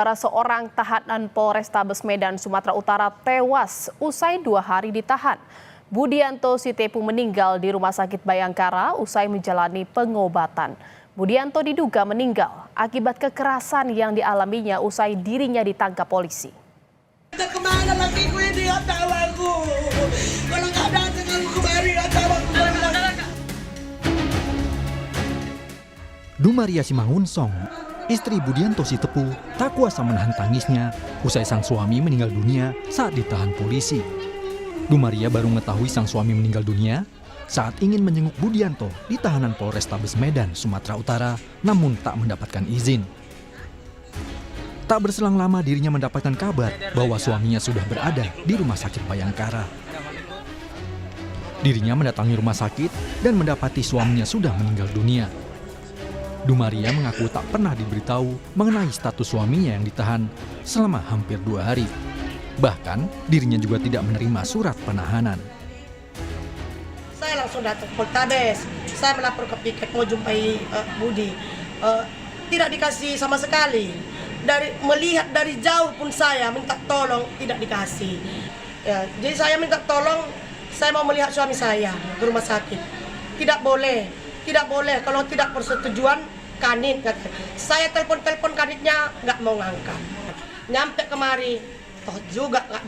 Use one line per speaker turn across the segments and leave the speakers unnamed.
Seorang tahanan Polrestabes Medan, Sumatera Utara tewas usai 2 hari ditahan. Budianto Sitepu meninggal di Rumah Sakit Bayangkara usai menjalani pengobatan. Budianto diduga meninggal akibat kekerasan yang dialaminya usai dirinya ditangkap polisi.
Kemana laki gue dia tahu aku. Kalau nggak datang aku kemari tahu aku.
Dumaria Simangunsong, istri Budianto Sitepu, tak kuasa menahan tangisnya usai sang suami meninggal dunia saat ditahan polisi. Dumaria baru mengetahui sang suami meninggal dunia saat ingin menjenguk Budianto di tahanan Polrestabes Medan, Sumatera Utara, namun tak mendapatkan izin. Tak berselang lama dirinya mendapatkan kabar bahwa suaminya sudah berada di Rumah Sakit Bayangkara. Dirinya mendatangi rumah sakit dan mendapati suaminya sudah meninggal dunia. Dumaria mengaku tak pernah diberitahu mengenai status suaminya yang ditahan selama hampir 2 hari. Bahkan, dirinya juga tidak menerima surat penahanan.
Saya langsung datang ke Polrestabes. Saya melapor ke piket mau jumpai Budi. Tidak dikasih sama sekali. Melihat dari jauh pun saya minta tolong, tidak dikasih. Jadi saya minta tolong, saya mau melihat suami saya ke rumah sakit. Tidak boleh kalau tidak persetujuan kanit. Saya telepon kanitnya nggak mau ngangkat. Nyampe kemari, toh juga nggak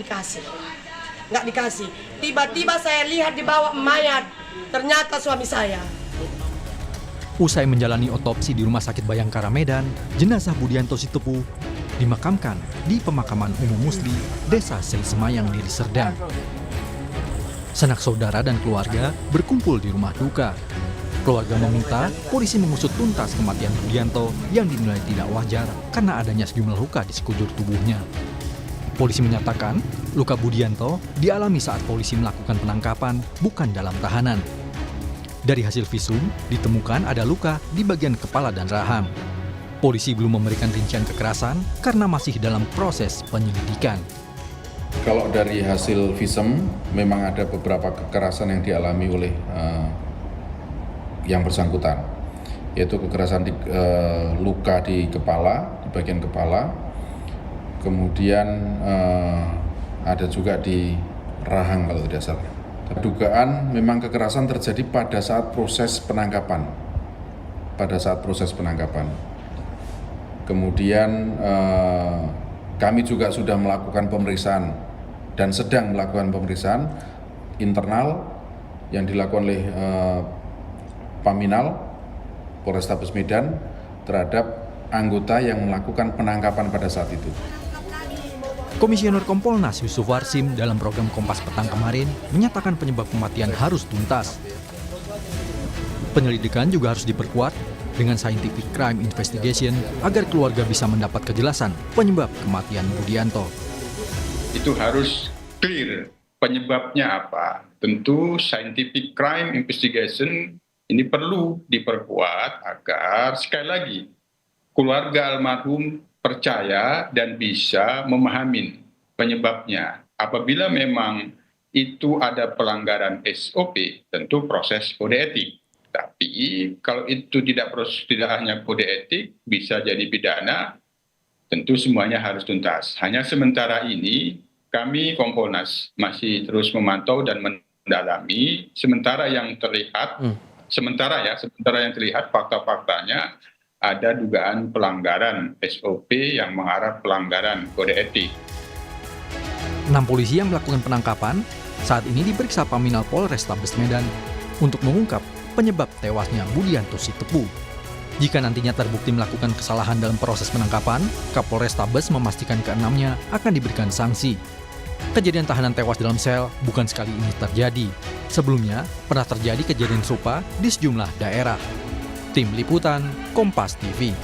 dikasih. Tiba-tiba saya lihat di bawah mayat, ternyata suami saya.
Usai menjalani otopsi di Rumah Sakit Bayangkara Medan, jenazah Budianto Sitepu dimakamkan di Pemakaman Umum Musli, Desa Sei Semayang, Deli Serdang. Sanak saudara dan keluarga berkumpul di rumah duka. Keluarga meminta polisi mengusut tuntas kematian Budianto yang dinilai tidak wajar karena adanya sejumlah luka di sekujur tubuhnya. Polisi menyatakan luka Budianto dialami saat polisi melakukan penangkapan, bukan dalam tahanan. Dari hasil visum, ditemukan ada luka di bagian kepala dan rahang. Polisi belum memberikan rincian kekerasan karena masih dalam proses penyelidikan.
Kalau dari hasil visum, memang ada beberapa kekerasan yang dialami oleh yang bersangkutan, yaitu kekerasan luka di kepala, di bagian kepala, kemudian ada juga di rahang kalau tidak salah. Dugaan memang kekerasan terjadi pada saat proses penangkapan. Kemudian kami juga sudah melakukan pemeriksaan dan sedang melakukan pemeriksaan internal yang dilakukan oleh Paminal Polrestabes Medan terhadap anggota yang melakukan penangkapan pada saat itu.
Komisioner Kompolnas Yusuf Warsim dalam program Kompas Petang kemarin menyatakan penyebab kematian harus tuntas. Penyelidikan juga harus diperkuat dengan scientific crime investigation agar keluarga bisa mendapat kejelasan penyebab kematian Budianto.
Itu harus clear penyebabnya apa. Tentu scientific crime investigation ini perlu diperkuat agar sekali lagi keluarga almarhum percaya dan bisa memahami penyebabnya. Apabila memang itu ada pelanggaran SOP, tentu proses kode etik. Tapi kalau itu tidak hanya kode etik, bisa jadi pidana, tentu semuanya harus tuntas. Hanya sementara ini kami Kompolnas masih terus memantau dan mendalami. Sementara yang terlihat fakta-faktanya ada dugaan pelanggaran SOP yang mengarah pelanggaran kode etik.
6 polisi yang melakukan penangkapan saat ini diperiksa Paminal Polrestabes Medan untuk mengungkap penyebab tewasnya Budianto Sitepu. Jika nantinya terbukti melakukan kesalahan dalam proses penangkapan, Kapolrestabes memastikan keenamnya akan diberikan sanksi. Kejadian tahanan tewas dalam sel bukan sekali ini terjadi. Sebelumnya, pernah terjadi kejadian serupa di sejumlah daerah. Tim Liputan, Kompas TV.